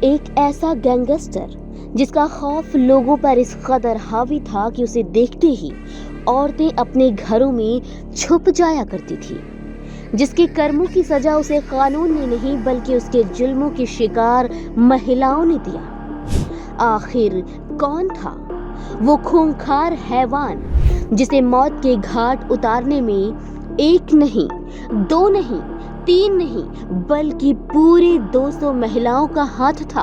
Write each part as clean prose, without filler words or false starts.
एक ऐसा गैंगस्टर जिसका खौफ लोगों पर इस कदर हावी था कि उसे देखते ही औरतें अपने घरों में छुप जाया करती थी, जिसके कर्मों की सजा उसे कानून ने नहीं बल्कि उसके जुल्मों के शिकार महिलाओं ने दिया। आखिर कौन था वो खूंखार हैवान जिसे मौत के घाट उतारने में एक नहीं, दो नहीं, तीन नहीं बल्कि पूरे 200 महिलाओं का हाथ था।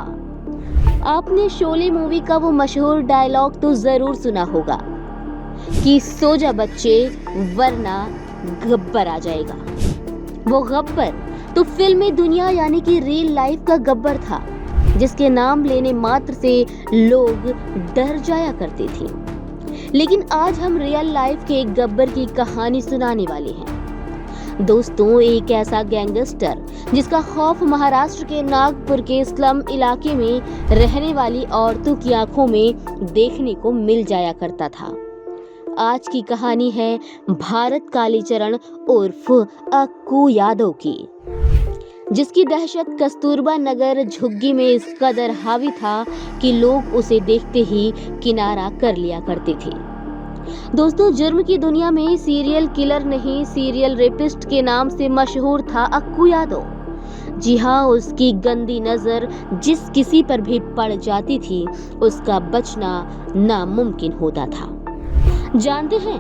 आपने शोले मूवी का वो मशहूर डायलॉग तो जरूर सुना होगा कि सो जा बच्चे वरना गब्बर आ जाएगा। वो गब्बर तो फिल्मी दुनिया यानी कि रियल लाइफ का गब्बर था, जिसके नाम लेने मात्र से लोग डर जाया करते थे। लेकिन आज हम रियल लाइफ के एक गब्बर की कहानी सुनाने वाले हैं। दोस्तों, एक ऐसा गैंगस्टर जिसका खौफ महाराष्ट्र के नागपुर के स्लम इलाके में रहने वाली औरतों की आंखों में देखने को मिल जाया करता था। आज की कहानी है भारत कालीचरण उर्फ अक्कू यादव की, जिसकी दहशत कस्तूरबा नगर झुग्गी में इस कदर हावी था कि लोग उसे देखते ही किनारा कर लिया करते थे। दोस्तों, जुर्म की दुनिया में सीरियल किलर नहीं, सीरियल रेपिस्ट के नाम से मशहूर था अक्कू यादव। जी हाँ, उसकी गंदी नजर जिस किसी पर भी पड़ जाती थी उसका बचना नामुमकिन होता था। जानते हैं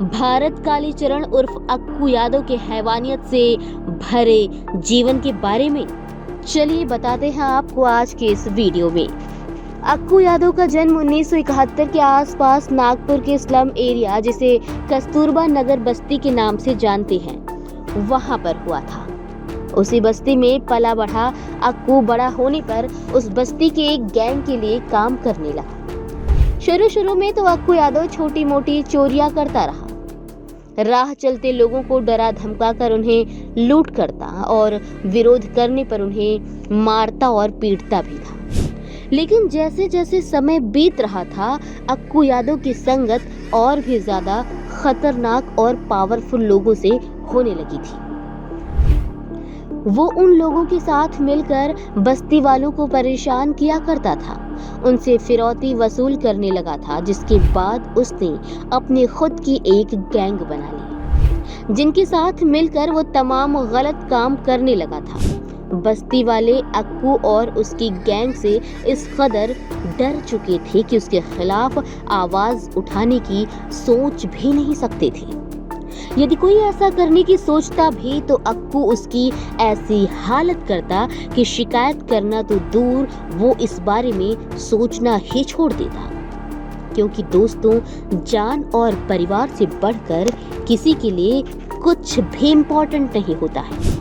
भारत कालीचरण उर्फ अक्कू यादव के हैवानियत से भरे जीवन के बारे में? चलिए बताते हैं आपको आज के इस वीडियो में। अक्कू यादव का जन्म 1971 के आसपास नागपुर के स्लम एरिया, जिसे कस्तूरबा नगर बस्ती के नाम से जानते हैं, वहां पर हुआ था। उसी बस्ती में पला बढ़ा अक्कू बड़ा होने पर उस बस्ती के एक गैंग के लिए काम करने लगा। शुरू में तो अक्कू यादव छोटी मोटी चोरियां करता रहा। राह चलते लोगों को डरा धमका कर उन्हें लूट करता और विरोध करने पर उन्हें मारता और पीटता भी था। लेकिन जैसे जैसे समय बीत रहा था, अक्कू यादव की संगत और भी ज्यादा खतरनाक और पावरफुल लोगों से होने लगी थी। वो उन लोगों के साथ मिलकर बस्ती वालों को परेशान किया करता था, उनसे फिरौती वसूल करने लगा था, जिसके बाद उसने अपने खुद की एक गैंग बना ली, जिनके साथ मिलकर वो तमाम गलत काम करने लगा था। बस्ती वाले अक्कू और उसकी गैंग से इस कदर डर चुके थे कि उसके खिलाफ आवाज उठाने की सोच भी नहीं सकते थे। यदि कोई ऐसा करने की सोचता भी तो अक्कू उसकी ऐसी हालत करता कि शिकायत करना तो दूर, वो इस बारे में सोचना ही छोड़ देता। क्योंकि दोस्तों, जान और परिवार से बढ़कर किसी के लिए कुछ भी इम्पोर्टेंट नहीं होता है।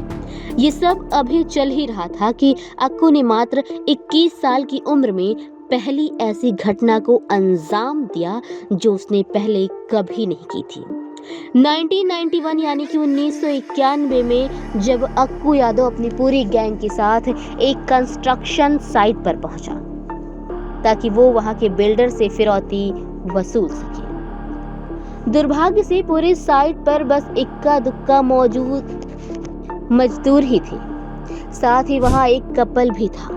ये सब अभी चल ही रहा था कि अक्कू ने मात्र 21 साल की उम्र में पहली ऐसी घटना को अंजाम दिया जो उसने पहले कभी नहीं की थी। 1991 यानी कि 1991 में जब अक्कू यादव अपनी पूरी गैंग के साथ एक कंस्ट्रक्शन साइट पर पहुंचा ताकि वो वहां के बिल्डर से फिरौती वसूल सके। दुर्भाग्य से पूरी साइट पर बस इक्का दुक्का मौजूद मजदूर ही थे, साथ ही वहां एक कपल भी था।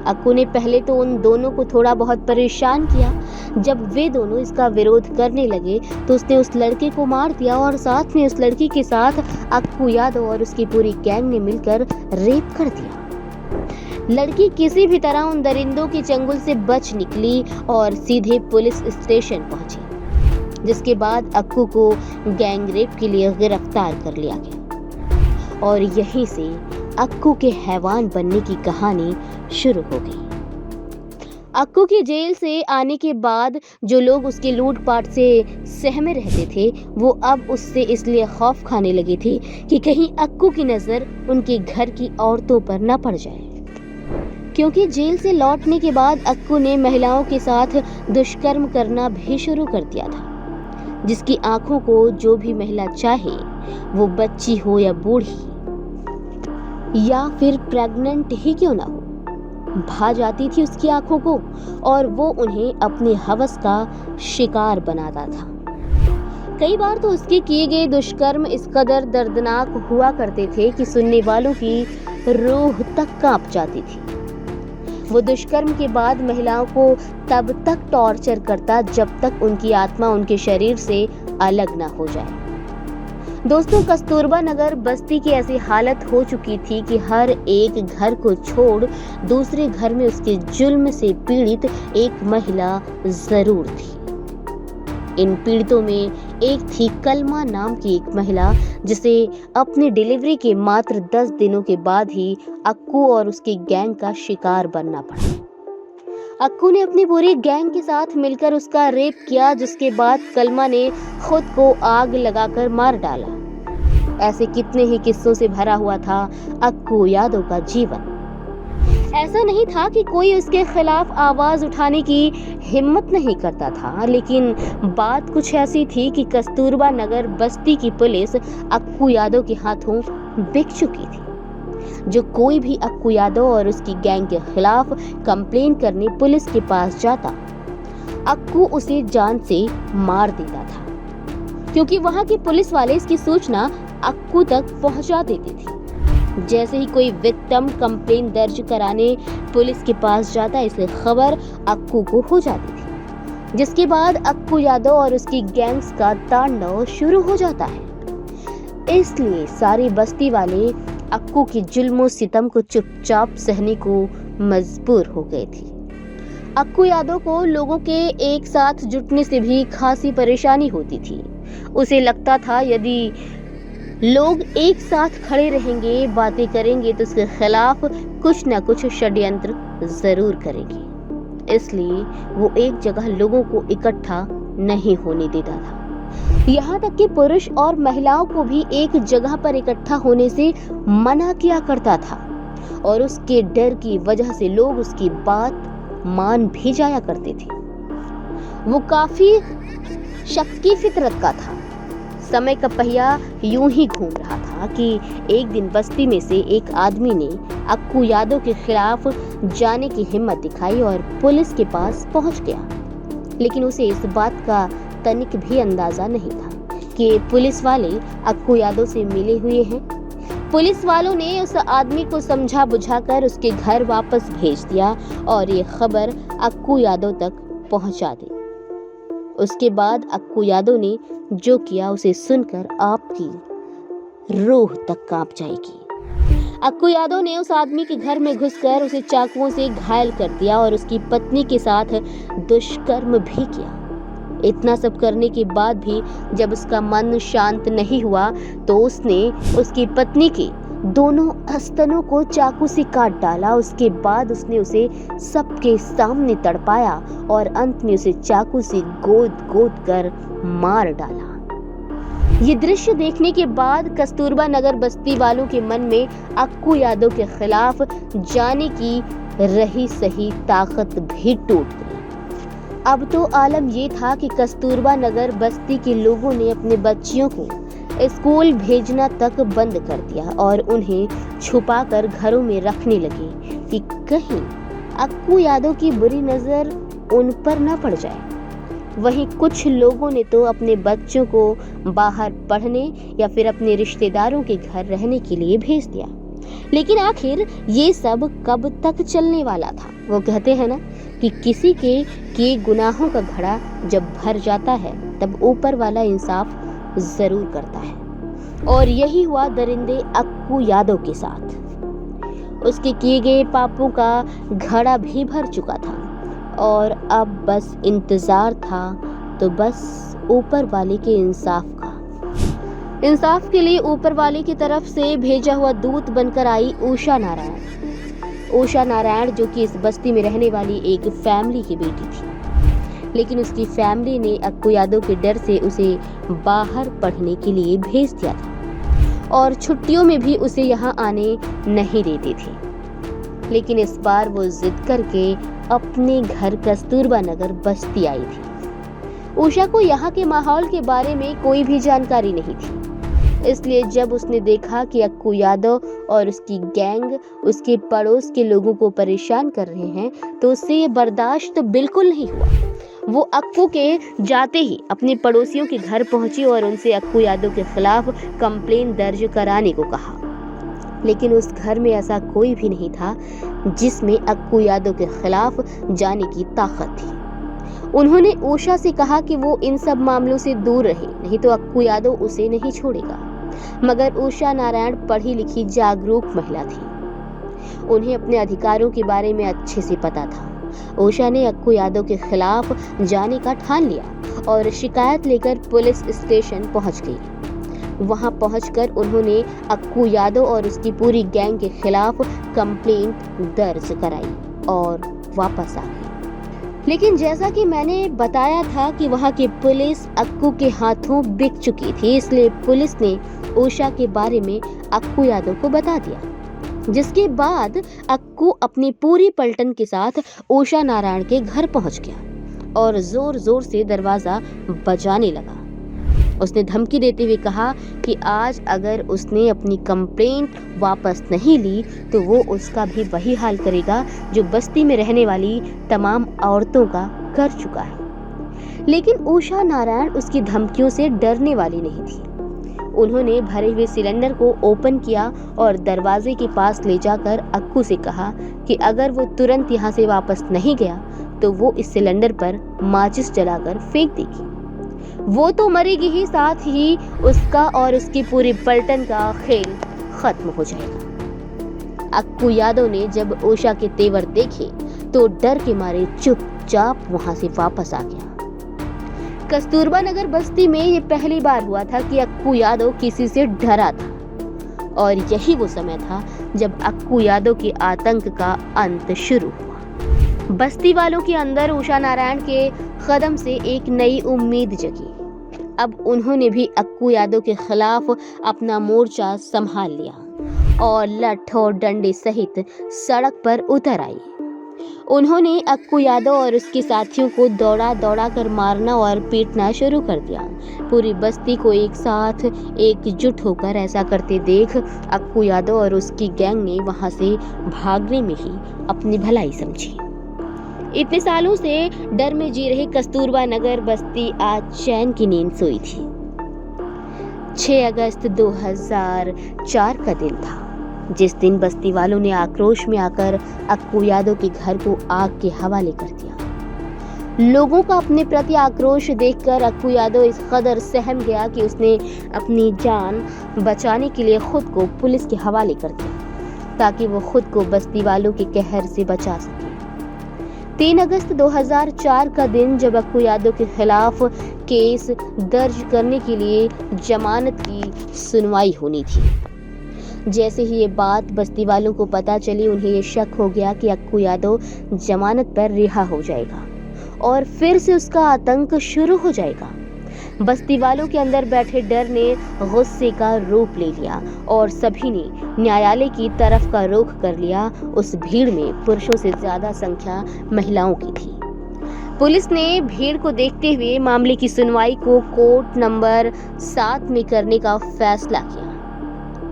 अक्कू ने पहले तो उन दोनों को थोड़ा बहुत परेशान किया। जब वे दोनों इसका विरोध करने लगे तो उसने उस लड़के को मार दिया और साथ में उस लड़की के साथ अक्कू यादव और उसकी पूरी गैंग ने मिलकर रेप कर दिया। लड़की किसी भी तरह उन दरिंदों के चंगुल से बच निकली और सीधे पुलिस स्टेशन पहुंची, जिसके बाद अक्कू को गैंग रेप के लिए गिरफ्तार कर लिया गया और यहीं से अक्कू के हैवान बनने की कहानी शुरू हो गई। अक्कू की जेल से आने के बाद जो लोग उसके लूटपाट से सहमे रहते थे, वो अब उससे इसलिए खौफ खाने लगे थे कि कहीं अक्कू की नजर उनके घर की औरतों पर न पड़ जाए। क्योंकि जेल से लौटने के बाद अक्कू ने महिलाओं के साथ दुष्कर्म करना भी शुरू कर दिया था, जिसकी आंखों को जो भी महिला चाहे, वो बच्ची हो या बूढ़ी या फिर प्रेग्नेंट ही क्यों ना हो, भा जाती थी उसकी आंखों को और वो उन्हें अपने हवस का शिकार बनाता था। कई बार तो उसके किए गए दुष्कर्म इस कदर दर्दनाक हुआ करते थे कि सुनने वालों की रूह तक कांप जाती थी। वो दुष्कर्म के बाद महिलाओं को तब तक टॉर्चर करता जब तक उनकी आत्मा उनके शरीर से अलग ना हो जाए। दोस्तों, कस्तूरबा नगर बस्ती की ऐसी हालत हो चुकी थी कि हर एक घर को छोड़ दूसरे घर में उसके जुल्म से पीड़ित एक महिला जरूर थी। इन पीड़ितों में एक थी कलमा नाम की एक महिला, जिसे अपनी डिलीवरी के मात्र 10 दिनों के बाद ही अक्कू और उसकी गैंग का शिकार बनना पड़ा। अक्कू ने अपनी पूरी गैंग के साथ मिलकर उसका रेप किया, जिसके बाद कलमा ने खुद को आग लगाकर मार डाला। ऐसे कितने ही किस्सों से भरा हुआ था अक्कू यादव का जीवन। ऐसा नहीं था कि कोई उसके खिलाफ आवाज उठाने की हिम्मत नहीं करता था, लेकिन बात कुछ ऐसी थी कि कस्तूरबा नगर बस्ती की पुलिस अक्कू यादव के हाथों बिक चुकी थी। जो कोई भी अक्कू यादव और उसकी गैंग के खिलाफ कंप्लेन करने पुलिस के पास जाता, अक्कू उसे जान से मार देता था, क्योंकि वहां के पुलिस वाले इसकी सूचना अक्कू तक पहुंचा देते थे। जैसे ही कोई विक्टिम कंप्लेन दर्ज कराने पुलिस के पास जाता, इसलिए खबर अक्कू को हो जाती थी, जिसके बाद अक्कू यादव और उसकी गैंग्स का तांडव शुरू हो जाता है। इसलिए सारी बस्ती वाले अक्कू की जुल्मों सितम को चुपचाप सहने को मजबूर हो गए थे। अक्कू यादव को लोगों के एक साथ जुटने से भी खासी परेशानी होती थी। उसे लगता था यदि लोग एक साथ खड़े रहेंगे, बातें करेंगे, तो उसके खिलाफ कुछ न कुछ षड्यंत्र जरूर करेंगे। इसलिए वो एक जगह लोगों को इकट्ठा नहीं होने देता था। यहाँ तक कि पुरुष और महिलाओं को भी एक जगह पर इकट्ठा होने से मना किया करता था, और उसके डर की वजह से लोग उसकी बात मान भी जाया करते थे। वो काफी शक्की फितरत का था। समय का पहिया यूं ही घूम रहा था कि एक दिन बस्ती में से एक आदमी ने अक्कू यादव के खिलाफ जाने की हिम्मत दिखाई और पुलिस के पास पहुंच गया। लेकिन उसे इस बात का तनिक भी अंदाजा नहीं था कि पुलिस वाले अक्कू यादव से मिले हुए हैं। पुलिस वालों ने उस आदमी को समझा बुझाकर उसके घर वापस भेज दिया और ये खबर अक्कू यादव तक पहुंचा दी। उसके बाद अक्कू यादव ने जो किया उसे सुनकर आपकी रूह तक कांप जाएगी। अक्कू यादव ने उस आदमी के घर में घुसकर उसे चाकुओं से घायल कर दिया और उसकी पत्नी के साथ दुष्कर्म भी किया। इतना सब करने के बाद भी जब उसका मन शांत नहीं हुआ, तो उसने उसकी पत्नी के दोनों स्तनों को चाकू से काट डाला। उसके बाद उसने उसे सबके सामने तड़पाया और अंत में उसे चाकू से गोद कर मार डाला। ये दृश्य देखने के बाद कस्तूरबा नगर बस्ती वालों के मन में अक्कू यादव के खिलाफ जाने की रही सही ताकत भी टूट गई। अब तो आलम ये था कि कस्तूरबा नगर बस्ती के लोगों ने अपने बच्चियों को स्कूल भेजना तक बंद कर दिया और उन्हें छुपाकर घरों में रखने लगे कि कहीं अक्कू यादव की बुरी नजर उन पर न पड़ जाए। वहीं कुछ लोगों ने तो अपने बच्चों को बाहर पढ़ने या फिर अपने रिश्तेदारों के घर रहने के लिए भेज दिया। लेकिन आखिर ये सब कब तक चलने वाला था? वो कहते हैं ना कि किसी के किए गुनाहों का घड़ा जब भर जाता है तब ऊपर वाला इंसाफ जरूर करता है। और यही हुआ दरिंदे अक्कू यादव के साथ। उसके किए गए पापों का घड़ा भी भर चुका था और अब बस इंतजार था तो बस ऊपर वाले के इंसाफ का। इंसाफ के लिए ऊपर वाले की तरफ से भेजा हुआ दूत बनकर आई उषा नारायण, जो कि इस बस्ती में रहने वाली एक फैमिली की बेटी थी। लेकिन उसकी फैमिली ने अक्कू यादव के डर से उसे बाहर पढ़ने के लिए भेज दिया था और छुट्टियों में भी उसे यहाँ आने नहीं देते थे। लेकिन इस बार वो जिद करके अपने घर कस्तूरबा नगर बस्ती आई थी। उषा को यहाँ के माहौल के बारे में कोई भी जानकारी नहीं थी, इसलिए जब उसने देखा कि अक्कू यादव और उसकी गैंग उसके पड़ोस के लोगों को परेशान कर रहे हैं, तो उससे ये बर्दाश्त बिल्कुल नहीं हुआ। वो अक्कू के जाते ही अपने पड़ोसियों के घर पहुंची और उनसे अक्कू यादव के खिलाफ कंप्लेन दर्ज कराने को कहा। लेकिन उस घर में ऐसा कोई भी नहीं था जिसमें अक्कू यादव के खिलाफ जाने की ताकत थी। उन्होंने उषा से कहा कि वो इन सब मामलों से दूर रहे, नहीं तो अक्कू यादव उसे नहीं छोड़ेगा। मगर उषा नारायण पढ़ी लिखी जागरूक महिला थी। उन्हें अपने अधिकारों के बारे में अच्छे से पता था। उषा ने अक्कू यादव के खिलाफ जाने का ठान लिया और शिकायत लेकर पुलिस स्टेशन पहुंच गई। वहां पहुंचकर उन्होंने अक्कू यादव और उसकी पूरी गैंग के खिलाफ कंप्लेंट दर्ज कराई और वापस आ गई। लेकिन जैसा कि मैंने बताया था कि वहां की पुलिस अक्कू के हाथों बिक चुकी थी, इसलिए पुलिस ने उषा के बारे में अक्कू यादव को बता दिया, जिसके बाद अक्कू अपनी पूरी पलटन के साथ उषा नारायण के घर पहुंच गया और जोर जोर से दरवाजा बजाने लगा। उसने धमकी देते हुए कहा कि आज अगर उसने अपनी कंप्लेंट वापस नहीं ली तो वो उसका भी वही हाल करेगा जो बस्ती में रहने वाली तमाम औरतों का कर चुका है। लेकिन उषा नारायण उसकी धमकियों से डरने वाली नहीं थी। उन्होंने भरे हुए सिलेंडर को ओपन किया और दरवाजे के पास ले जाकर अक्कू से कहा कि अगर वो तुरंत यहाँ से वापस नहीं गया तो वो इस सिलेंडर पर माचिस जलाकर फेंक देगी। वो तो मरेगी ही, साथ ही उसका और उसकी पूरी पलटन का खेल खत्म हो जाएगा। अक्कू यादव ने जब उषा के तेवर देखे तो डर के मारे चुपचाप वहां से वापस आ गया। कस्तूरबा नगर बस्ती में ये पहली बार हुआ था कि अक्कू यादव किसी से डरा था और यही वो समय था जब अक्कू यादव के आतंक का अंत शुरू हुआ। बस्ती वालों के अंदर उषा नारायण के कदम से एक नई उम्मीद जगी। अब उन्होंने भी अक्कू यादव के खिलाफ अपना मोर्चा संभाल लिया और लठ और डंडे सहित सड़क पर उतर आई। उन्होंने अक्कू यादव और उसके साथियों को दौड़ा दौड़ा कर मारना और पीटना शुरू कर दिया। पूरी बस्ती को एक साथ एकजुट होकर ऐसा करते देख अक्कू यादव और उसकी गैंग ने वहां से भागने में ही अपनी भलाई समझी। इतने सालों से डर में जी रहे कस्तूरबा नगर बस्ती आज चैन की नींद सोई थी। 6 अगस्त 2004 का दिन था, जिस दिन बस्ती वालों ने आक्रोश में आकर अक्कू यादव के घर को आग के हवाले कर दिया। लोगों का अपने प्रति आक्रोश देखकर अक्कू यादव इस कदर सहम गया कि उसने अपनी जान बचाने के लिए खुद को पुलिस के हवाले कर दिया ताकि वो खुद को बस्ती वालों के कहर से बचा सके। 3 अगस्त 2004 का दिन जब अक्कू यादव के खिलाफ केस दर्ज करने के लिए जमानत की सुनवाई होनी थी। जैसे ही ये बात बस्ती वालों को पता चली, उन्हें ये शक हो गया कि अक्कू यादव जमानत पर रिहा हो जाएगा और फिर से उसका आतंक शुरू हो जाएगा। बस्ती वालों के अंदर बैठे डर ने गुस्से का रूप ले लिया और सभी ने न्यायालय की तरफ का रुख कर लिया। उस भीड़ में पुरुषों से ज्यादा संख्या महिलाओं की थी। पुलिस ने भीड़ को देखते हुए मामले की सुनवाई को कोर्ट नंबर 7 में करने का फैसला किया।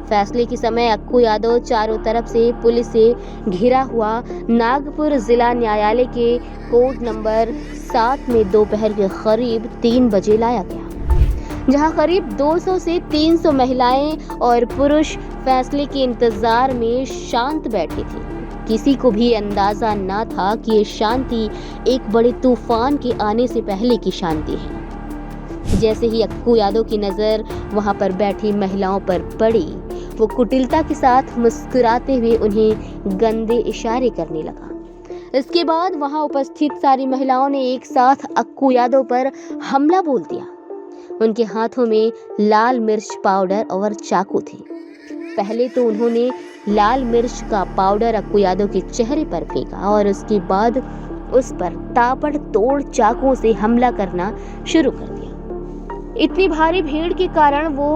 फैसले के समय अक्कू यादव चारों तरफ से पुलिस से घिरा हुआ नागपुर जिला न्यायालय के कोर्ट नंबर 7 में दोपहर के करीब 3 बजे लाया गया, जहां करीब 200 से 300 महिलाएं और पुरुष फैसले के इंतजार में शांत बैठे थे। किसी को भी अंदाजा ना था कि ये शांति एक बड़े तूफान के आने से पहले की शांति है। जैसे ही अक्कू यादव की नजर वहां पर बैठी महिलाओं पर पड़ी, वो कुटिलता के साथ मुस्कुराते हुए उन्हें गंदे इशारे करने लगा। इसके बाद वहां उपस्थित सारी महिलाओं ने एक साथ अक्कू यादव पर हमला बोल दिया। उनके हाथों में लाल मिर्च पाउडर और चाकू थे। पहले तो उन्होंने लाल मिर्च का पाउडर अक्कू यादव के चेहरे पर फेंका और उसके बाद उस पर ताबड़तोड़ चाकुओं से हमला करना शुरू कर दिया। इतनी भारी भीड़ के कारण वो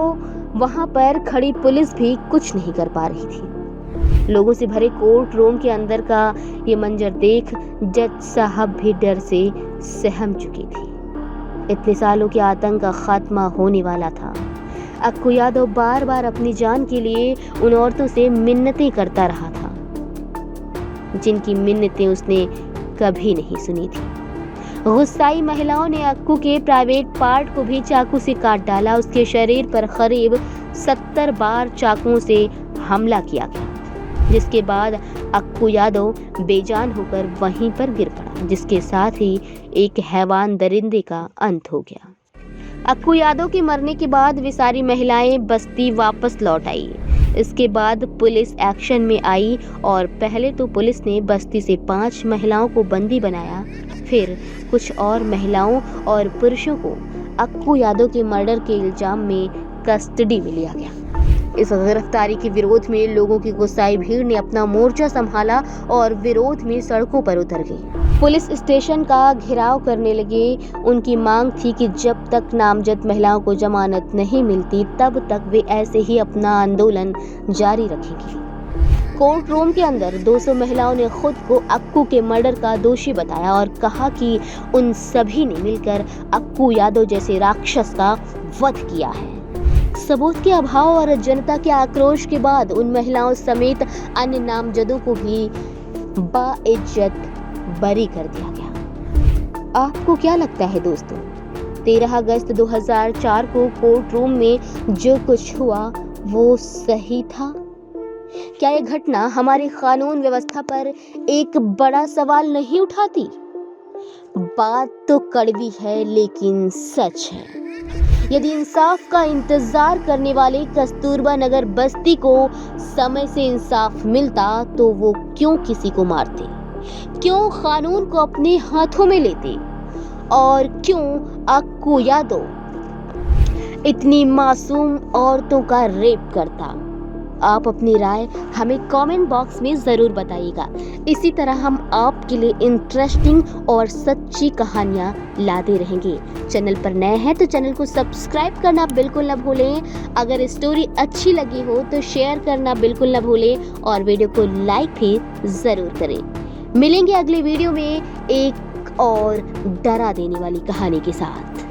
वहां पर खड़ी पुलिस भी कुछ नहीं कर पा रही थी। लोगों से भरे कोर्ट रूम के अंदर का ये मंजर देख जज साहब भी डर से सहम चुकी थी। इतने सालों के आतंक का खात्मा होने वाला था। अक्कू यादव बार बार अपनी जान के लिए उन औरतों से मिन्नतें करता रहा था, जिनकी मिन्नतें उसने कभी नहीं सुनी थी। गुस्साई महिलाओं ने अक्कू के प्राइवेट पार्ट को भी चाकू से काट डाला। उसके शरीर पर करीब 70 बार चाकुओं से हमला किया गया, जिसके बाद अक्कू यादव बेजान होकर वहीं पर गिर पड़ा, जिसके साथ ही एक हैवान दरिंदे का अंत हो गया। अक्कू यादव के मरने के बाद वे सारी महिलाएं बस्ती वापस लौट आई। इसके बाद पुलिस एक्शन में आई और पहले तो पुलिस ने बस्ती से 5 महिलाओं को बंदी बनाया, फिर कुछ और महिलाओं और पुरुषों को अक्कू यादव के मर्डर के इल्जाम में कस्टडी में लिया गया। इस गिरफ्तारी के विरोध में लोगों की गुस्साई भीड़ ने अपना मोर्चा संभाला और विरोध में सड़कों पर उतर गई। पुलिस स्टेशन का घेराव करने लगे। उनकी मांग थी कि जब तक नामजद महिलाओं को जमानत नहीं मिलती तब तक वे ऐसे ही अपना आंदोलन जारी रखेंगी। कोर्ट रूम के अंदर 200 महिलाओं ने खुद को अक्कू के मर्डर का दोषी बताया और कहा कि उन सभी ने मिलकर अक्कू यादव जैसे राक्षस का वध किया है। सबूत के अभाव और जनता के आक्रोश के बाद उन महिलाओं समेत अन्य नामजदों को भी बाइज्जत बरी कर दिया गया। आपको क्या लगता है दोस्तों, 13 अगस्त 2004 को कोर्ट रूम में जो कुछ हुआ वो सही था? क्या ये घटना हमारी कानून व्यवस्था पर एक बड़ा सवाल नहीं उठाती? बात तो कड़वी है लेकिन सच है। यदि इंसाफ का इंतजार करने वाले कस्तूरबा नगर बस्ती को समय से इंसाफ मिलता तो वो क्यों किसी को मारते, क्यों कानून को अपने हाथों में लेते और क्यों अक्कू यादव इतनी मासूम औरतों का रेप करता? आप अपनी राय हमें कमेंट बॉक्स में ज़रूर बताइएगा। इसी तरह हम आपके लिए इंटरेस्टिंग और सच्ची कहानियाँ लाते रहेंगे। चैनल पर नए हैं तो चैनल को सब्सक्राइब करना बिल्कुल न भूलें। अगर स्टोरी अच्छी लगी हो तो शेयर करना बिल्कुल न भूलें और वीडियो को लाइक भी ज़रूर करें। मिलेंगे अगले वीडियो में एक और डरा देने वाली कहानी के साथ।